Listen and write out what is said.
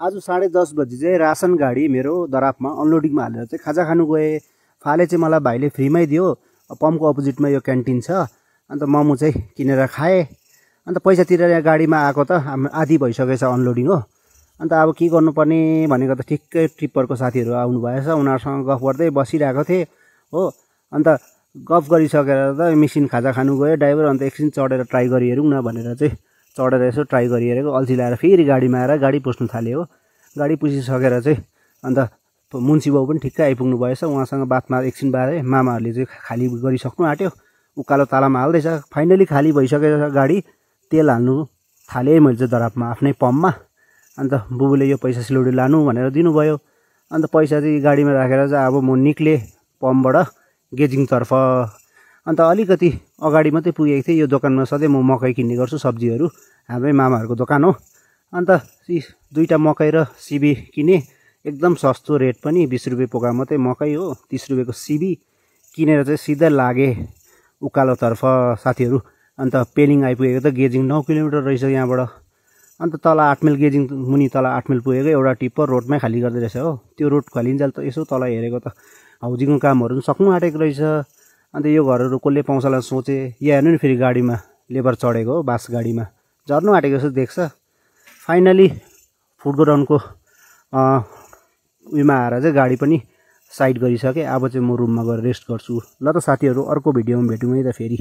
आज 10:30 बजी चाहिँ रासन गाडी मेरो दरापमा अनलोडिङमा हालेर चाहिँ खाजा खानु गएँ। फाले चाहिँ मलाई भाइले फ्रीमै दियो। पम्पको अपोजिटमा यो क्यान्टिन छ। अन्त मोमो चाहिँ किनेर खाएँ। अन्त पैसा तिरेर यहाँ गाडीमा आएको त आधी भइसकेछ अनलोडिङ हो। अन्त अब के गर्नुपर्ने भनेको त ठिक्कै ट्रिपरको साथीहरू आउनु भएछ। उनीहरूसँग गफ गर्दै बसिरहेको थिएँ हो। अन्त गफ गरिसकेर त मिसिन खाजा खानु गयो ड्राइभर। अन्त एकछिन चढेर ट्राई गरी हेरौँ न भनेर चाहिँ चढेर यसो ट्राई गरिहेरेको। अल्छी लगाएर फेरि गाडीमा आएर गाडी पुस्नु थाल्यो हो। गाडी पुसिसकेर चाहिँ अन्त मुन्सी बाउ पनि ठिक्कै आइपुग्नु भएछ। उहाँसँग बातमा एकछिन बारे मामाहरूले चाहिँ खाली गरिसक्नु आँट्यो। उकालो तालामा हाल्दैछ। फाइनली खाली भइसकेर गाडी तेल हाल्नु थालेँ मैले चाहिँ दरापमा आफ्नै पम्पमा। अन्त बुबुले यो पैसा सिलगढी लानु भनेर दिनुभयो। अन्त पैसा चाहिँ गाडीमा राखेर चाहिँ अब म निक्लेँ पम्पबाट गेजिङतर्फ। अन्त अलिकति अगाडि मात्रै पुगेको थिएँ। यो दोकानमा सधैँ म मकै किन्ने गर्छु सब्जीहरू। हाम्रै मामाहरूको दोकान हो। अन्त 2टा मकै र सिबी किनेँ। एकदम सस्तो रेट पनि 20 रुपियाँ पोका मात्रै मकै हो। 30 रुपियाँको सिबी किनेर चाहिँ सिधै लागेँ उकालोतर्फ साथीहरू। अन्त पेलिङ आइपुगेको त गेजिङ 9 किलोमिटर रहेछ यहाँबाट। अन्त तल 8 माइल गेजिङ मुनि तल 8 माइल पुगेको एउटा टिप्पर रोडमै खाली गर्दै रहेछ हो। त्यो रोड खालिन्जेल त यसो तल हेरेको त हाउजिङको कामहरू पनि सक्नु आँटेको रहेछ। अन्त यो घरहरू कसले पाउँछला सोचेँ। यहाँ हेर्नु नि फेरि गाडीमा लेबर चढेको हो बास गाडीमा झर्नु आँटेको जस्तो देख्छ। फाइनली फुड गोडाउनको उयोमा आएर चाहिँ गाडी पनि साइड गरिसकेँ। अब चाहिँ म रुममा गएर रेस्ट गर्छु। ल त साथीहरू अर्को भिडियोमा भेटौँ है त फेरि।